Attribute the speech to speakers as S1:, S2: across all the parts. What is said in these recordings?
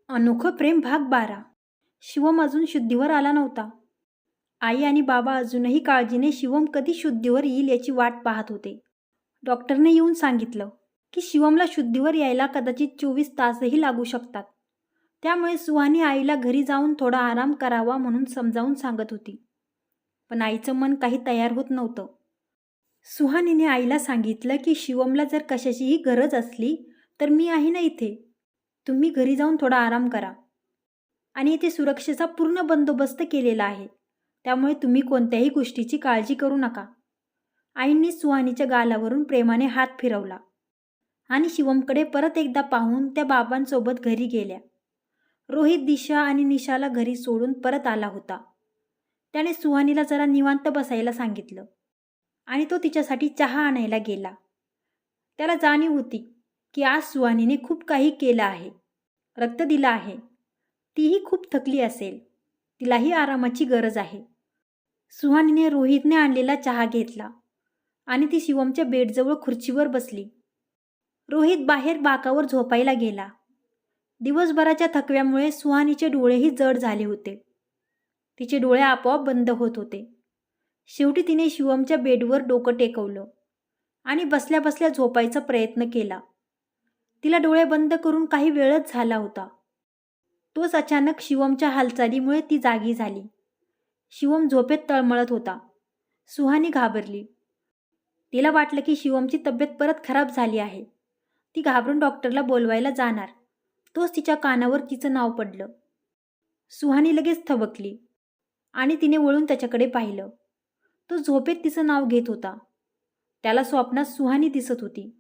S1: अनोखं प्रेम भाग 12. शिवम अजून शुद्धीवर आला नव्हता. आई आणि बाबा अजूनही काळजीने शिवम कधी शुद्धीवर येईल याची वाट पाहत होते. डॉक्टरने येऊन सांगितलं की शिवमला शुद्धीवर यायला कदाचित 24 तासही लागू शकतात. त्यामुळे सुहानी आईला घरी जाऊन थोडा आराम करावा म्हणून समजावून सांगत होती. पण आईचं मन काही तयार होत नव्हतं. सुहानीने आईला सांगितलं की शिवमला जर कशाचीही गरज असली तर मी आहे ना इथे. तुम्ही घरी जाऊन थोडा आराम करा. आणि इथे सुरक्षेचा पूर्ण बंदोबस्त केलेला आहे. त्यामुळे तुम्ही कोणत्याही गोष्टीची काळजी करू नका. आईंनी सुहानीच्या गालावरून प्रेमाने हात फिरवला आणि शिवमकडे परत एकदा पाहून त्या बाबांसोबत घरी गेल्या. रोहित दिशा आणि निशाला घरी सोडून परत आला होता. त्याने सुहानीला जरा निवांत बसायला सांगितलं आणि तो तिच्यासाठी चहा आणायला गेला. त्याला जाणीव होती की आज सुहानीने खूप काही केलं आहे, रक्त दिलं आहे. तीही खूप थकली असेल, तिलाही आरामाची गरज आहे. सुहानीने रोहितने आणलेला चहा घेतला आणि ती शिवमच्या बेडजवळ खुर्चीवर बसली. रोहित बाहेर बाकावर झोपायला गेला. दिवसभराच्या थकव्यामुळे सुहानीचे डोळेही जड झाले होते. तिचे डोळे आपोआप बंद होत होते. शेवटी तिने शिवमच्या बेडवर डोकं टेकवलं आणि बसल्या बसल्या झोपायचा प्रयत्न केला. तिला डोळे बंद करून काही वेळच झाला होता. तोच अचानक शिवमच्या हालचालीमुळे ती जागी झाली. शिवम झोपेत तळमळत होता. सुहानी घाबरली. तिला वाटलं की शिवमची तब्येत परत खराब झाली आहे. ती घाबरून डॉक्टरला बोलवायला जाणार. तोच तिच्या कानावर तिचं नाव पडलं. सुहानी लगेच थबकली आणि तिने वळून त्याच्याकडे पाहिलं. तो झोपेत तिचं नाव घेत होता. त्याला स्वप्नात सुहानी दिसत होती.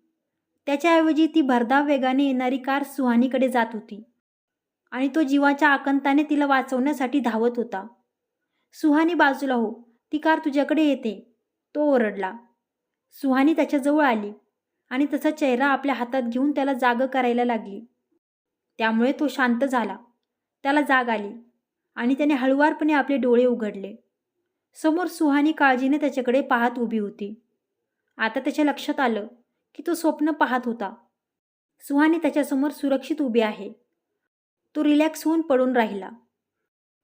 S1: त्याच्याऐवजी ती भरधाव वेगाने येणारी कार सुहानीकडे जात होती आणि तो जीवाच्या आकांताने तिला वाचवण्यासाठी धावत होता. सुहानी बाजूला हो, ती कार तुझ्याकडे येते, तो ओरडला. सुहानी त्याच्याजवळ आली आणि त्याचा चेहरा आपल्या हातात घेऊन त्याला जागं करायला लागली. त्यामुळे तो शांत झाला. त्याला जाग आली आणि त्याने हळुवारपणे आपले डोळे उघडले. समोर सुहानी काळजीने त्याच्याकडे पाहत उभी होती. आता त्याच्या लक्षात आलं की तो स्वप्न पाहत होता. सुहानी त्याच्यासमोर सुरक्षित उभी आहे. तो रिलॅक्स होऊन पडून राहिला.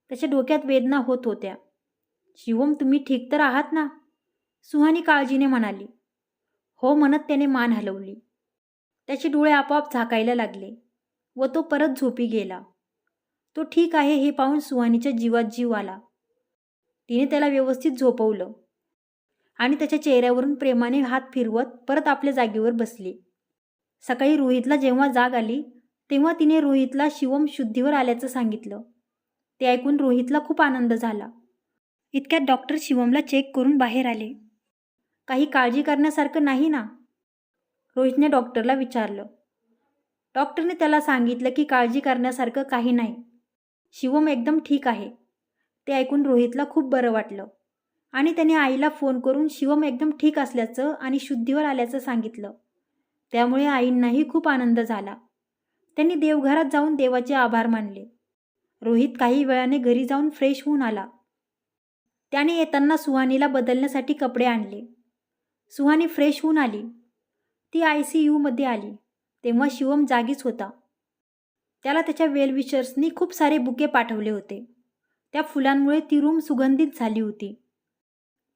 S1: त्याच्या डोक्यात वेदना होत होत्या. शिवम, तुम्ही ठीक तर आहात ना? सुहानी काळजीने म्हणाली. हो म्हणत त्याने मान हलवली. त्याचे डोळे आपोआप झाकायला लागले व तो परत झोपी गेला. तो ठीक आहे हे पाहून सुहानीच्या जीवात जीव आला. तिने त्याला व्यवस्थित झोपवलं आणि त्याच्या चेहऱ्यावरून प्रेमाने हात फिरवत परत आपल्या जागेवर बसली. सकाळी रोहितला जेव्हा जाग आली तेव्हा तिने रोहितला शिवम शुद्धीवर आल्याचं सांगितलं. ते ऐकून रोहितला खूप आनंद झाला. इतक्यात डॉक्टर शिवमला चेक करून बाहेर आले. काही काळजी करण्यासारखं नाही ना? रोहितने डॉक्टरला विचारलं. डॉक्टरने त्याला सांगितलं की काळजी करण्यासारखं काही नाही. शिवम एकदम ठीक आहे. ते ऐकून रोहितला खूप बरं वाटलं आणि त्याने आईला फोन करून शिवम एकदम ठीक असल्याचं आणि शुद्धीवर आल्याचं सांगितलं. त्यामुळे आईंनाही खूप आनंद झाला. त्यांनी देवघरात जाऊन देवाचे आभार मानले. रोहित काही वेळाने घरी जाऊन फ्रेश होऊन आला. त्याने येताना सुहानीला बदलण्यासाठी कपडे आणले. सुहानी फ्रेश होऊन आली. ती ICUमध्ये आली तेव्हा शिवम जागीच होता. त्याला त्याच्या वेलविशर्सनी खूप सारे बुके पाठवले होते. त्या फुलांमुळे ती रूम सुगंधित झाली होती.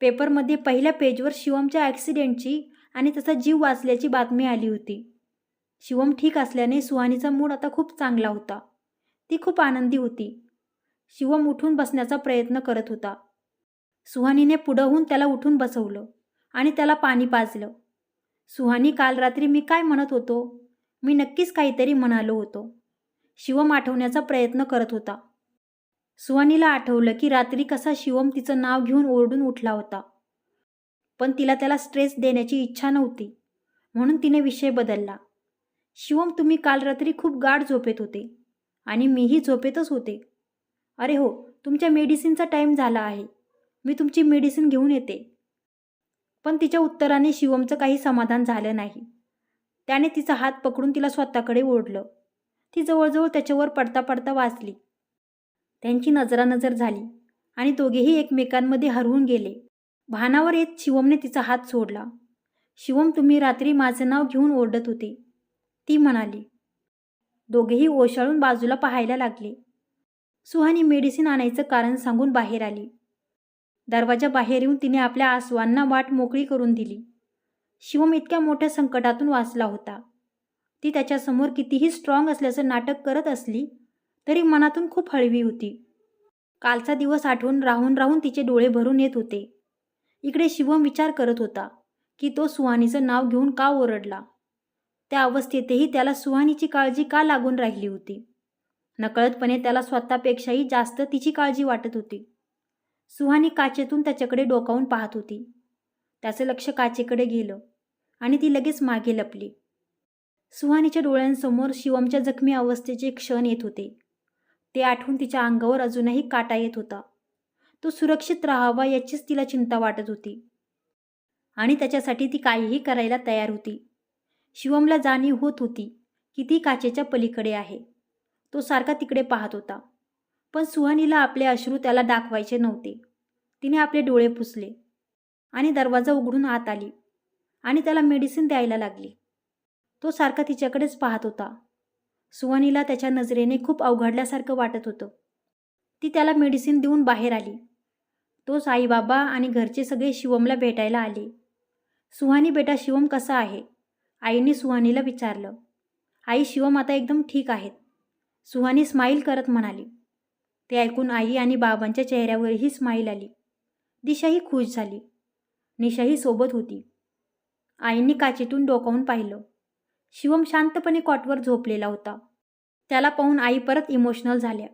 S1: पेपरमध्ये पहिल्या पेजवर शिवमच्या ॲक्सिडेंटची आणि त्याचा जीव वाचल्याची बातमी आली होती. शिवम ठीक असल्याने सुहानीचा मूड आता खूप चांगला होता. ती खूप आनंदी होती. शिवम उठून बसण्याचा प्रयत्न करत होता. सुहानीने पुढं होऊन त्याला उठून बसवलं आणि त्याला पाणी पाजलं. सुहानी, काल रात्री मी काय म्हणत होतो? मी नक्कीच काहीतरी म्हणालो होतो. शिवम आठवण्याचा प्रयत्न करत होता. सुहानीला आठवलं की रात्री कसा शिवम तिचं नाव घेऊन ओरडून उठला होता. पण तिला त्याला स्ट्रेस देण्याची इच्छा नव्हती म्हणून तिने विषय बदलला. शिवम, तुम्ही काल रात्री खूप गाढ झोपेत होते आणि मीही झोपेतच होते. अरे हो, तुमच्या मेडिसिनचा टाईम झाला आहे. मी तुमची मेडिसिन घेऊन येते. पण तिच्या उत्तराने शिवमचं काही समाधान झालं नाही. त्याने तिचा हात पकडून तिला स्वतःकडे ओढलं. ती जवळजवळ त्याच्यावर पडता पडता वाचली. त्यांची नजरानजर झाली आणि दोघेही एकमेकांमध्ये हरवून गेले. भानावर येत शिवमने तिचा हात सोडला. शिवम, तुम्ही रात्री माझं नाव घेऊन ओरडत होते, ती म्हणाली. दोघेही ओशाळून बाजूला पाहायला लागले. सुहानी मेडिसिन आणायचं कारण सांगून बाहेर आली. दरवाजा बाहेर येऊन तिने आपल्या आसवांना वाट मोकळी करून दिली. शिवम इतक्या मोठ्या संकटातून वाचला होता. ती त्याच्यासमोर कितीही स्ट्रॉंग असल्याचं नाटक करत असली तरी मनातून खूप हळवी होती. कालचा दिवस आठवून राहून राहून तिचे डोळे भरून येत होते. इकडे शिवम विचार करत होता की तो सुहानीचं नाव घेऊन का ओरडला. त्या अवस्थेतही त्याला सुहानीची काळजी का लागून राहिली होती. नकळतपणे त्याला स्वतःपेक्षाही जास्त तिची काळजी वाटत होती. सुहानी काचेतून त्याच्याकडे डोकावून पाहत होती. त्याचं लक्ष काचेकडे गेलं आणि ती लगेच मागे लपली. सुहानीच्या डोळ्यांसमोर शिवमच्या जखमी अवस्थेचे क्षण येत होते. ते आठवून तिच्या अंगावर अजूनही काटा येत होता. तो सुरक्षित राहावा याचीच तिला चिंता वाटत होती आणि त्याच्यासाठी ती काहीही करायला तयार होती. शिवमला जाणीव होत होती की ती काचेच्या पलीकडे आहे. तो सारखा तिकडे पाहत होता. पण सुहानीला आपले अश्रू त्याला दाखवायचे नव्हते. तिने आपले डोळे पुसले आणि दरवाजा उघडून आत आली आणि त्याला मेडिसिन द्यायला लागली. तो सारखा तिच्याकडेच पाहत होता. सुहानीला त्याच्या नजरेने खूप अवघडल्यासारखं वाटत होतं. ती त्याला मेडिसिन देऊन बाहेर आली. तोच आईबाबा आणि घरचे सगळे शिवमला भेटायला आले. सुहानी बेटा, शिवम कसा आहे? आईने सुहानीला विचारलं. आई, शिवम आता एकदम ठीक आहेत, सुहानी स्माईल करत म्हणाली. ते ऐकून आई आणि बाबांच्या चेहऱ्यावरही स्माईल आली. दिशाही खुश झाली. निशाही सोबत होती. आईंनी काचेतून डोकावून पाहिलं. शिवम शांतपणे कॉटवर झोपलेला होता. त्याला पाहून आई परत इमोशनल झाल्या.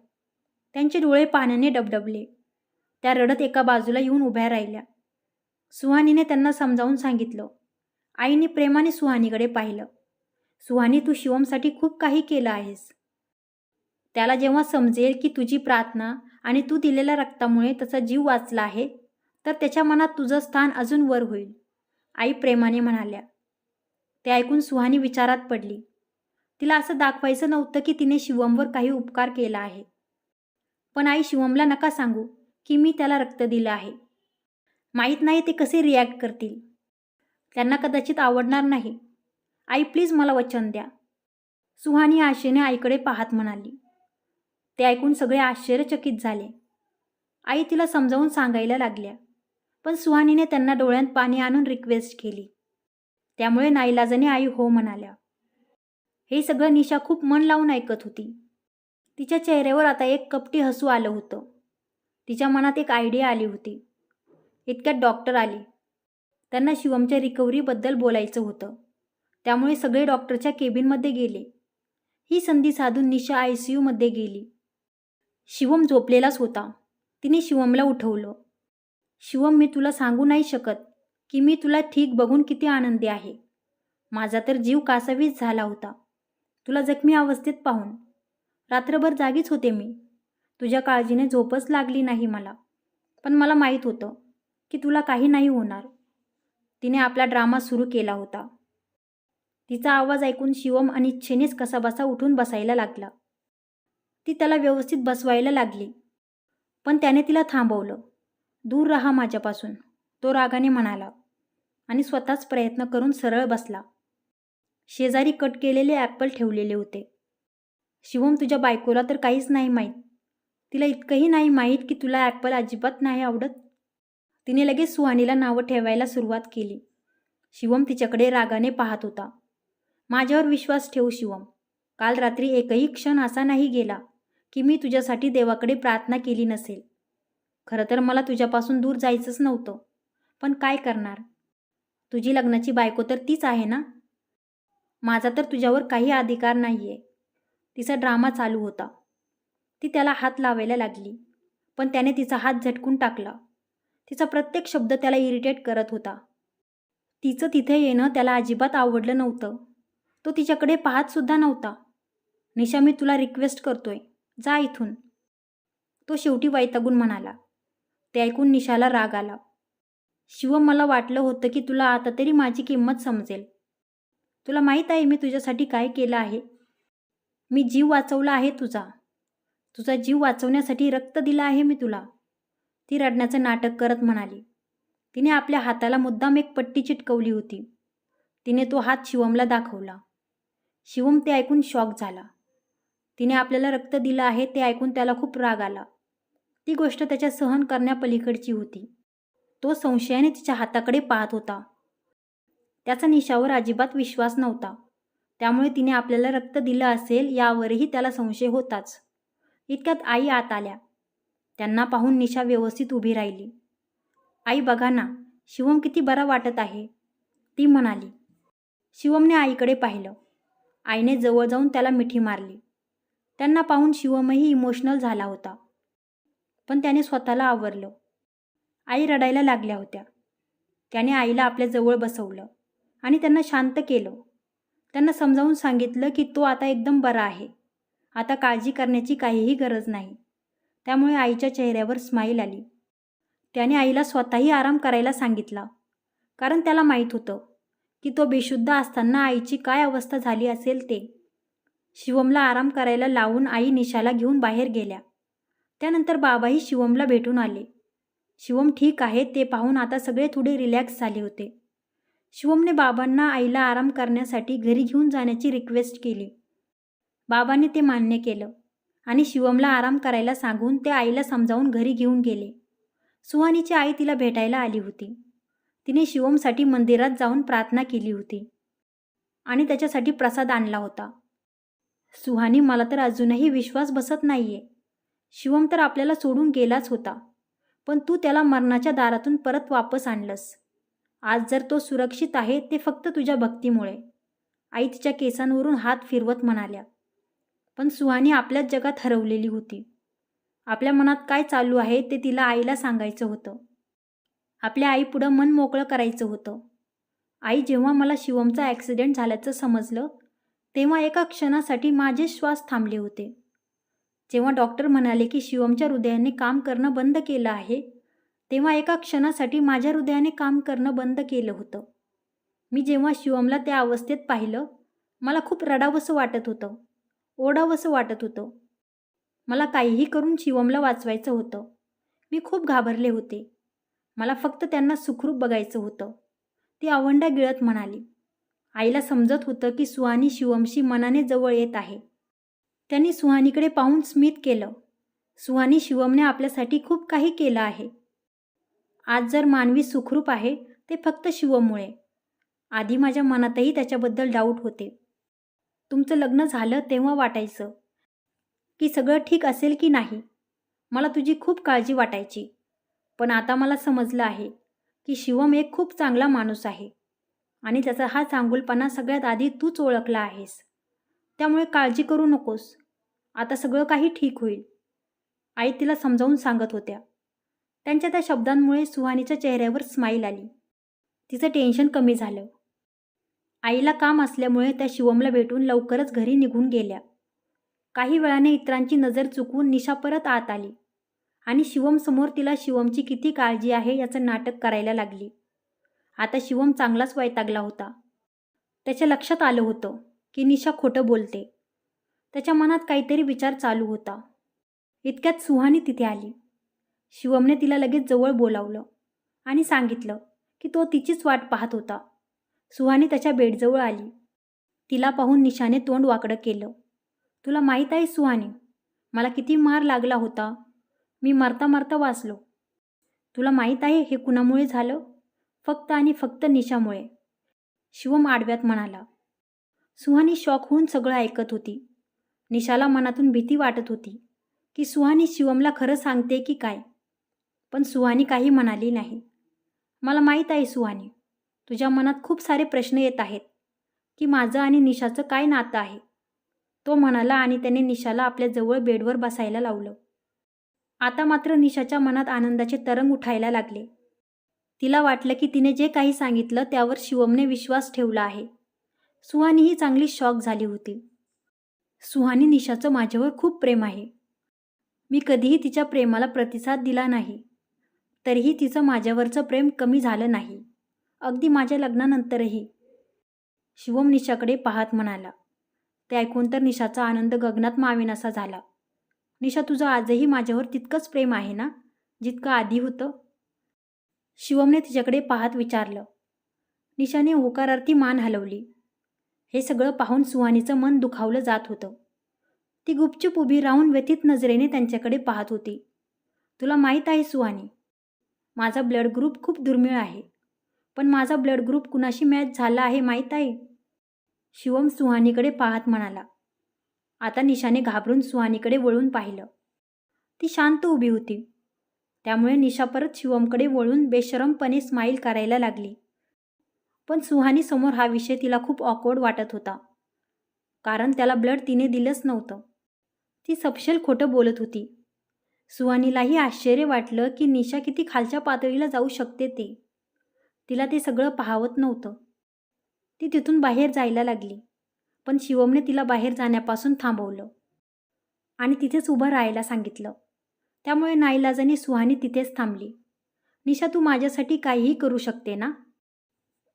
S1: त्यांचे डोळे पाण्याने डबडबले. त्या रडत एका बाजूला येऊन उभ्या राहिल्या. सुहानीने त्यांना समजावून सांगितलं. आईने प्रेमाने सुहानीकडे पाहिलं. सुहानी, तू शिवमसाठी खूप काही केलं आहेस. त्याला जेव्हा समजेल की तुझी प्रार्थना आणि तू दिलेल्या रक्तामुळे त्याचा जीव वाचला आहे तर त्याच्या मनात तुझं स्थान अजून वर होईल, आई प्रेमाने म्हणाल्या. ते ऐकून सुहानी विचारात पडली. तिला असं दाखवायचं नव्हतं की तिने शिवमवर काही उपकार केला आहे. पण आई, शिवमला नका सांगू की मी त्याला रक्त दिलं आहे. माहीत नाही ते कसे रिॲक्ट करतील. त्यांना कदाचित आवडणार नाही. आई प्लीज मला वचन द्या, सुहानी आशेने आईकडे पाहत म्हणाली. ते ऐकून सगळे आश्चर्यचकित झाले. आई तिला समजावून सांगायला लागल्या. पण सुहानीने त्यांना डोळ्यात पाणी आणून रिक्वेस्ट केली. त्यामुळे नाईलाजाने आई हो म्हणाल्या. हे सगळं निशा खूप मन लावून ऐकत होती. तिच्या चेहऱ्यावर आता एक कपटी हसू आलं होतं. तिच्या मनात एक आयडिया आली होती. इतक्यात डॉक्टर आले. त्यांना शिवमच्या रिकव्हरीबद्दल बोलायचं होतं. त्यामुळे सगळे डॉक्टरच्या केबिनमध्ये गेले. ही संधी साधून निशा ICUमध्ये गेली. शिवम झोपलेलाच होता. तिने शिवमला उठवलं. शिवम, मी तुला सांगू नाही शकत की मी तुला ठीक बघून किती आनंदी आहे. माझा तर जीव कासावीस झाला होता तुला जखमी अवस्थेत पाहून. रात्रभर जागीच होते मी. तुझ्या काळजीने झोपच लागली नाही मला. पण मला माहीत होतं की तुला काही नाही होणार. तिने आपला ड्रामा सुरू केला होता. तिचा आवाज ऐकून शिवम अनिच्छेनेच कसाबसा उठून बसायला लागला. ती त्याला व्यवस्थित बसवायला लागली. पण त्याने तिला थांबवलं. दूर राहा माझ्यापासून, तो रागाने म्हणाला आणि स्वतःच प्रयत्न करून सरळ बसला. शेजारी कट केलेले ॲपल ठेवलेले होते. शिवम, तुझ्या बायकोला तर काहीच नाही माहीत. तिला इतकंही नाही माहीत की तुला ॲपल अजिबात नाही आवडत. तिने लगेच सुहानीला नावं ठेवायला सुरुवात केली. शिवम तिच्याकडे रागाने पाहत होता. माझ्यावर विश्वास ठेव शिवम. काल रात्री एकही क्षण असा नाही गेला की मी तुझ्यासाठी देवाकडे प्रार्थना केली नसेल. खरं तर मला तुझ्यापासून दूर जायचंच नव्हतं. पण काय करणार, तुझी लग्नाची बायको तर तीच आहे ना. माझा तर तुझ्यावर काही अधिकार नाही आहे. तिचा ड्रामा चालू होता. ती त्याला हात लावायला लागली. पण त्याने तिचा हात झटकून टाकला. तिचा प्रत्येक शब्द त्याला इरिटेट करत होता. तिचं तिथे येणं त्याला अजिबात आवडलं नव्हतं. तो तिच्याकडे पाहतसुद्धा नव्हता. निशा, मी तुला रिक्वेस्ट करतोय, जा इथून, तो शेवटी वैतागून म्हणाला. ते ऐकून निशाला राग आला. शिवम, मला वाटलं होतं की तुला आता तरी माझी किंमत समजेल. तुला माहीत आहे मी तुझ्यासाठी काय केलं आहे. मी जीव वाचवला आहे तुझा. तुझा जीव वाचवण्यासाठी रक्त दिलं आहे मी तुला, ती रडण्याचं नाटक करत म्हणाली. तिने आपल्या हाताला मुद्दाम एक पट्टी चिटकवली होती. तिने तो हात शिवमला दाखवला. शिवम ते ऐकून शॉक झाला. तिने आपल्याला रक्त दिलं आहे ते ऐकून त्याला खूप राग आला. ती गोष्ट त्याच्या सहन करण्यापलीकडची होती. तो संशयाने तिच्या हाताकडे पाहत होता. त्याचा निशावर अजिबात विश्वास नव्हता. त्यामुळे तिने आपल्याला रक्त दिलं असेल यावरही त्याला संशय होताच. इतक्यात आई आत आल्या. त्यांना पाहून निशा व्यवस्थित उभी राहिली. आई बघा ना, शिवम किती बरा वाटत आहे, ती म्हणाली. शिवमने आईकडे पाहिलं. आईने जवळ जाऊन त्याला मिठी मारली. त्यांना पाहून शिवमही इमोशनल झाला होता. पण त्याने स्वतःला आवरलं. आई रडायला लागल्या होत्या. त्याने आईला आपल्या जवळ बसवलं आणि त्यांना शांत केलं. त्यांना समजावून सांगितलं की तो आता एकदम बरा आहे. आता काळजी करण्याची काहीही गरज नाही. त्यामुळे आईच्या चेहऱ्यावर स्माईल आली. त्याने आईला स्वतःही आराम करायला सांगितला. कारण त्याला माहीत होतं की तो बेशुद्ध असताना आईची काय अवस्था झाली असेल ते. शिवमला आराम करायला लावून आई निशाला घेऊन बाहेर गेल्या. त्यानंतर बाबाही शिवमला भेटून आले. शिवम ठीक आहे ते पाहून आता सगळे थोडे रिलॅक्स झाले होते. शिवमने बाबांना आईला आराम करण्यासाठी घरी घेऊन जाण्याची रिक्वेस्ट केली. बाबांनी ते मान्य केलं आणि शिवमला आराम करायला सांगून ते आईला समजावून घरी घेऊन गेले. सुहानीची आई तिला भेटायला आली होती. तिने शिवमसाठी मंदिरात जाऊन प्रार्थना केली होती आणि त्याच्यासाठी प्रसाद आणला होता. सुहानी, मला तर अजूनही विश्वास बसत नाहीये. शिवम तर आपल्याला सोडून गेलाच होता, पण तू त्याला मरणाच्या दारातून परत वापस आणलंस. आज जर तो सुरक्षित आहे ते फक्त तुझ्या भक्तीमुळे. आई तिच्या केसांवरून हात फिरवत म्हणाल्या. पण सुहानी आपल्याच जगात हरवलेली होती. आपल्या मनात काय चालू आहे ते तिला आईला सांगायचं होतं. आपल्या आईपुढं मन मोकळं करायचं होतं. आई, जेव्हा मला शिवमचा ॲक्सिडेंट झाल्याचं समजलं तेव्हा एका क्षणासाठी माझे श्वास थांबले होते. जेव्हा डॉक्टर म्हणाले की शिवमच्या हृदयाने काम करणं बंद केलं आहे, तेव्हा एका क्षणासाठी माझ्या हृदयाने काम करणं बंद केलं होतं. मी जेव्हा शिवमला त्या अवस्थेत पाहिलं, मला खूप रडावंसं वाटत होतं, ओरडावंसं वाटत होतं. मला काहीही करून शिवमला वाचवायचं होतं. मी खूप घाबरले होते. मला फक्त त्यांना सुखरूप बघायचं होतं, ती आवंडा गिळत म्हणाली. आईला समजत होतं की सुहानी शिवमशी मनाने जवळ येत आहे. त्यांनी सुहानीकडे पाहून स्मित केलं. सुहानी, शिवमने आपल्यासाठी खूप काही केलं आहे. आज जर मानवी सुखरूप आहे ते फक्त शिवममुळे. आधी माझ्या मनातही त्याच्याबद्दल डाऊट होते. तुमचं लग्न झालं तेव्हा वाटायचं की सगळं ठीक असेल की नाही. मला तुझी खूप काळजी वाटायची. पण आता मला समजलं आहे की शिवम एक खूप चांगला माणूस आहे आणि त्याचा हा चांगुलपणा सगळ्यात आधी तूच ओळखला आहेस. त्यामुळे काळजी करू नकोस. आता सगळं काही ठीक होईल. आई तिला समजावून सांगत होत्या. त्यांच्या त्या शब्दांमुळे सुहानीच्या चेहऱ्यावर स्माईल आली. तिचं टेन्शन कमी झालं. आईला काम असल्यामुळे त्या शिवमला भेटून लवकरच घरी निघून गेल्या. काही वेळाने इतरांची नजर चुकवून निशा परत आत आली आणि शिवमसमोर तिला शिवमची किती काळजी आहे याचं नाटक करायला लागली. आता शिवम चांगलाच वैतागला होता. त्याच्या लक्षात आलं होतं की निशा खोटं बोलते. त्याच्या मनात काहीतरी विचार चालू होता. इतक्यात सुहानी तिथे आली. शिवमने तिला लगेच जवळ बोलावलं आणि सांगितलं की तो तिचीच वाट पाहत होता. सुहानी त्याच्या बेडजवळ आली. तिला पाहून निशाने तोंड वाकडं केलं. तुला माहीत आहे सुहानी, मला किती मार लागला होता. मी मरता मरता वाचलो. तुला माहीत आहे हे कुणामुळे झालं? फक्त आणि फक्त निशामुळे, शिवम आडव्यात म्हणाला. सुहानी शॉक होऊन सगळं ऐकत होती. निशाला मनातून भीती वाटत होती की सुहानी शिवमला खरं सांगते की काय. पण सुहानी काही म्हणाली नाही. मला माहीत आहे सुहानी, तुझ्या मनात खूप सारे प्रश्न येत आहेत की माझं आणि निशाचं काय नातं आहे. तो म्हणाला आणि त्याने निशाला आपल्या जवळ बेडवर बसायला लावलं. आता मात्र निशाच्या मनात आनंदाचे तरंग उठायला लागले. तिला वाटलं की तिने जे काही सांगितलं त्यावर शिवमने विश्वास ठेवला आहे. सुहानीही चांगली शॉक झाली होती. सुहानी, निशाचं माझ्यावर खूप प्रेम आहे. मी कधीही तिच्या प्रेमाला प्रतिसाद दिला नाही. तरीही तिचं माझ्यावरचं प्रेम कमी झालं नाही, अगदी माझ्या लग्नानंतरही, शिवम निशाकडे पाहत म्हणाला. ते ऐकून तर निशाचा आनंद गगनात मावेनासा झाला. निशा, तुझं आजही माझ्यावर तितकंच प्रेम आहे ना, जितकं आधी होतं? शिवमने तिच्याकडे पाहत विचारलं. निशाने होकारार्थी मान हलवली. हे सगळं पाहून सुहानीचं मन दुखावलं जात होतं. ती गुपचूप उभी राहून व्यथित नजरेने त्यांच्याकडे पाहत होती. तुला माहीत आहे सुहानी, माझा ब्लड ग्रुप खूप दुर्मिळ आहे. पण माझा ब्लड ग्रुप कुणाशी मॅच झाला आहे माहीत आहे? शिवम सुहानीकडे पाहत म्हणाला. आता निशाने घाबरून सुहानीकडे वळून पाहिलं. ती शांत उभी होती. त्यामुळे निशा परत शिवमकडे वळून बेशरमपणे स्माईल करायला लागली. पण सुहानी समोर हा विषय तिला खूप ऑकवर्ड वाटत होता. कारण त्याला ब्लड तिने दिलंच नव्हतं. ती सपशेल खोटं बोलत होती. सुहानीलाही आश्चर्य वाटलं की निशा किती खालच्या पातळीला जाऊ शकते ते. तिला ते सगळं पाहावत नव्हतं. ती तिथून बाहेर जायला लागली. पण शिवमने तिला बाहेर जाण्यापासून थांबवलं आणि तिथेच उभं राहायला सांगितलं. त्यामुळे नाईलाजाने सुहानी तिथेच थांबली. निशा, तू माझ्यासाठी काहीही करू शकते ना?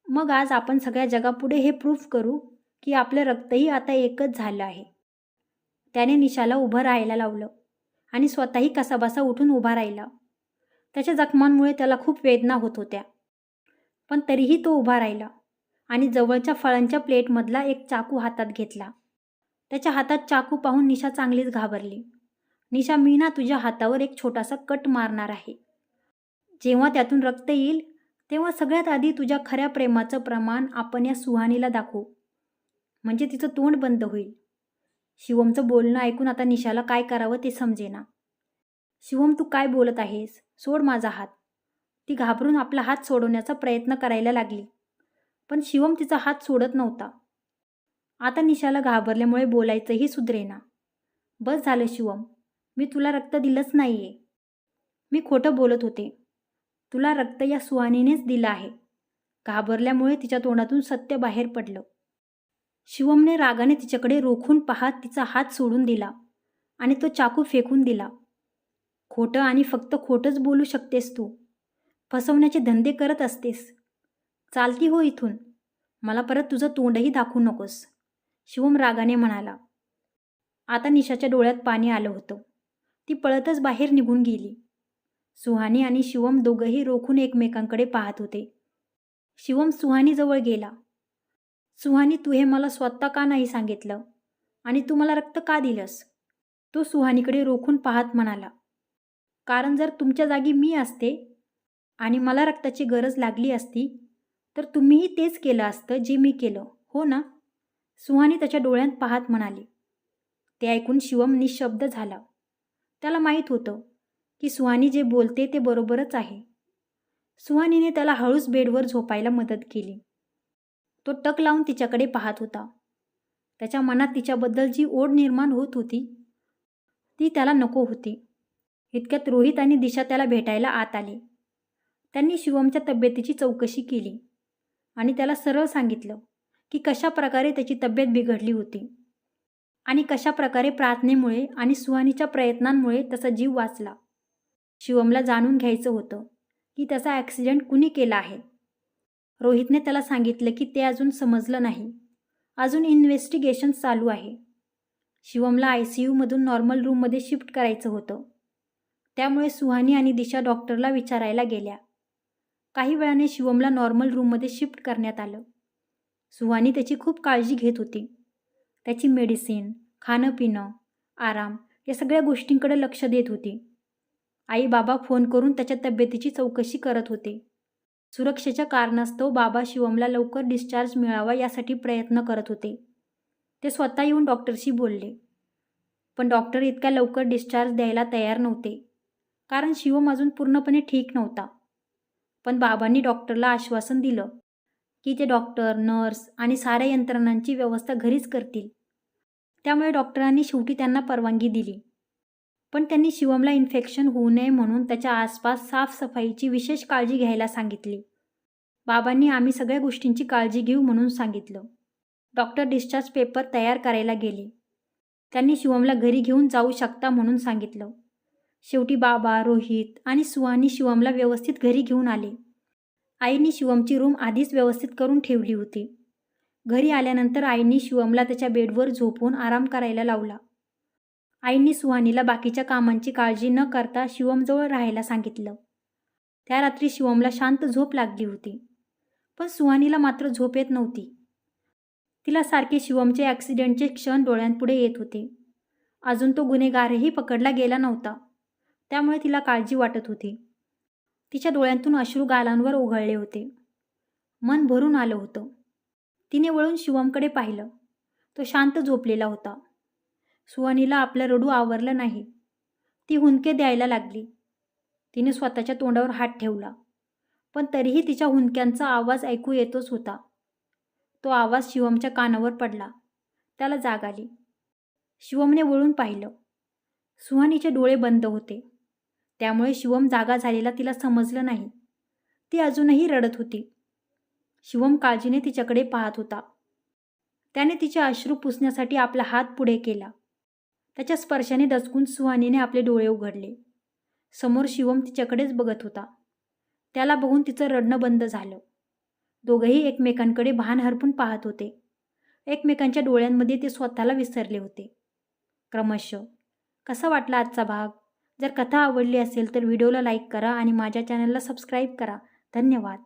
S1: मग आज आपण सगळ्या जगापुढे हे प्रूफ करू की आपलं रक्तही आता एकच झालं आहे. त्याने निशाला उभं राहायला लावलं आणि स्वतःही कसाबसा उठून उभा राहिला. त्याच्या जखमांमुळे त्याला खूप वेदना होत होत्या. पण तरीही तो उभा राहिला आणि जवळच्या फळांच्या प्लेटमधला एक चाकू हातात घेतला. त्याच्या हातात चाकू पाहून निशा चांगलीच घाबरली. निशा, मी ना तुझ्या हातावर एक छोटासा कट मारणार आहे. जेव्हा त्यातून रक्त येईल तेव्हा सगळ्यात आधी तुझ्या खऱ्या प्रेमाचं प्रमाण आपण या सुहानीला दाखवू. म्हणजे तिचं तोंड बंद होईल. शिवमचं बोलणं ऐकून आता निशाला काय करावं ते समजेना. शिवम, तू काय बोलत आहेस? सोड माझा हात. ती घाबरून आपला हात सोडवण्याचा प्रयत्न करायला लागली. पण शिवम तिचा हात सोडत नव्हता. आता निशाला घाबरल्यामुळे बोलायचंही सुधरेना. बस झालं शिवम, मी तुला रक्त दिलंच नाहीये. मी खोटं बोलत होते. तुला रक्त या सुहानीनेच दिलं आहे. घाबरल्यामुळे तिच्या तोंडातून सत्य बाहेर पडलं. शिवमने रागाने तिच्याकडे रोखून पाहत तिचा हात सोडून दिला आणि तो चाकू फेकून दिला. खोटं आणि फक्त खोटंच बोलू शकतेस तू. फसवण्याचे धंदे करत असतेस. चालती हो इथून. मला परत तुझं तोंडही दाखवू नकोस, शिवम रागाने म्हणाला. आता निशाच्या डोळ्यात पाणी आलं होतं. ती पळतच बाहेर निघून गेली. सुहानी आणि शिवम दोघंही रोखून एकमेकांकडे पाहत होते. शिवम सुहानीजवळ गेला. सुहानी, तू हे मला स्वतः का नाही सांगितलं आणि तू मला रक्त का दिलंस? तो सुहानीकडे रोखून पाहत म्हणाला. कारण जर तुमच्या जागी मी असते आणि मला रक्ताची गरज लागली असती तर तुम्हीही तेच केलं असतं जे मी केलं, हो ना? सुहानी त्याच्या डोळ्यात पाहत म्हणाली. ते ऐकून शिवम निशब्द झाला. त्याला माहीत होतं की सुहानी जे बोलते ते बरोबरच आहे. सुहानीने त्याला हळूच बेडवर झोपायला मदत केली. तो टक लावून तिच्याकडे पाहत होता. त्याच्या मनात तिच्याबद्दल जी ओढ निर्माण होत होती ती त्याला नको होती. इतक्यात रोहित आणि दिशा त्याला भेटायला आत आले. त्यांनी शिवमच्या तब्येतीची चौकशी केली आणि त्याला सरळ सांगितलं की कशा प्रकारे त्याची तब्येत बिघडली होती आणि कशा प्रकारे प्रार्थनेमुळे आणि सुहानीच्या प्रयत्नांमुळे त्याचा जीव वाचला. शिवमला जाणून घ्यायचं होतं की त्याचा ॲक्सिडेंट कुणी केला आहे. रोहितने त्याला सांगितलं की ते अजून समजलं नाही. अजून इन्व्हेस्टिगेशन चालू आहे. शिवमला ICUमधून नॉर्मल रूममध्ये शिफ्ट करायचं होतं. त्यामुळे सुहानी आणि दिशा डॉक्टरला विचारायला गेल्या. काही वेळाने शिवमला नॉर्मल रूममध्ये शिफ्ट करण्यात आलं. सुहानी त्याची खूप काळजी घेत होती. त्याची मेडिसिन, खाणं पिणं, आराम या सगळ्या गोष्टींकडे लक्ष देत होती. आई बाबा फोन करून त्याच्या तब्येतीची चौकशी करत होते. सुरक्षेच्या कारणास्तव बाबा शिवमला लवकर डिस्चार्ज मिळावा यासाठी प्रयत्न करत होते. ते स्वतः येऊन डॉक्टरशी बोलले. पण डॉक्टर इतक्या लवकर डिस्चार्ज द्यायला तयार नव्हते. कारण शिवम अजून पूर्णपणे ठीक नव्हता. पण बाबांनी डॉक्टरला आश्वासन दिलं की ते डॉक्टर, नर्स आणि साऱ्या यंत्रणांची व्यवस्था घरीच करतील. त्यामुळे डॉक्टरांनी शेवटी त्यांना परवानगी दिली. पण त्यांनी शिवमला इन्फेक्शन होऊ नये म्हणून त्याच्या आसपास साफसफाईची विशेष काळजी घ्यायला सांगितली. बाबांनी आम्ही सगळ्या गोष्टींची काळजी घेऊ म्हणून सांगितलं. डॉक्टर डिस्चार्ज पेपर तयार करायला गेले. त्यांनी शिवमला घरी घेऊन जाऊ शकता म्हणून सांगितलं. शेवटी बाबा, रोहित आणि सुहानी शिवमला व्यवस्थित घरी घेऊन आले. आईनी शिवमची रूम आधीच व्यवस्थित करून ठेवली होती. घरी आल्यानंतर आईनी शिवमला त्याच्या बेडवर झोपून आराम करायला लावला. आईंनी सुहानीला बाकीच्या कामांची काळजी न करता शिवमजवळ राहायला सांगितलं. त्या रात्री शिवमला शांत झोप लागली होती. पण सुहानीला मात्र झोप येत नव्हती. तिला सारखे शिवमचे ॲक्सिडेंटचे क्षण डोळ्यांपुढे येत होते. अजून तो गुन्हेगारही पकडला गेला नव्हता, त्यामुळे तिला काळजी वाटत होती. तिच्या डोळ्यांतून अश्रू गालांवर ओघळले होते. मन भरून आलं होतं. तिने वळून शिवमकडे पाहिलं. तो शांत झोपलेला होता. सुहानीला आपलं रडू आवरलं नाही. ती हुंदके द्यायला लागली. तिने स्वतःच्या तोंडावर हात ठेवला, पण तरीही तिच्या हुंदक्यांचा आवाज ऐकू येतच होता. तो आवाज शिवमच्या कानावर पडला. त्याला जाग आली. शिवमने वळून पाहिलं. सुहानीचे डोळे बंद होते, त्यामुळे शिवम जागा झालेला तिला समजलं नाही. ती अजूनही रडत होती. शिवम काळजीने तिच्याकडे पाहत होता. त्याने तिचे अश्रू पुसण्यासाठी आपला हात पुढे केला. त्याच्या स्पर्शाने दचकून सुहानीने आपले डोळे उघडले. समोर शिवम तिच्याकडेच बघत होता. त्याला बघून तिचं रडणं बंद झालं. दोघंही एकमेकांकडे भान हरपून पाहत होते. एकमेकांच्या डोळ्यांमध्ये ते स्वतःला विसरले होते. क्रमशः. कसा वाटला आजचा भाग? जर कथा आवडली असेल तर व्हिडिओला लाईक करा आणि माझ्या चॅनलला सबस्क्राईब करा. धन्यवाद.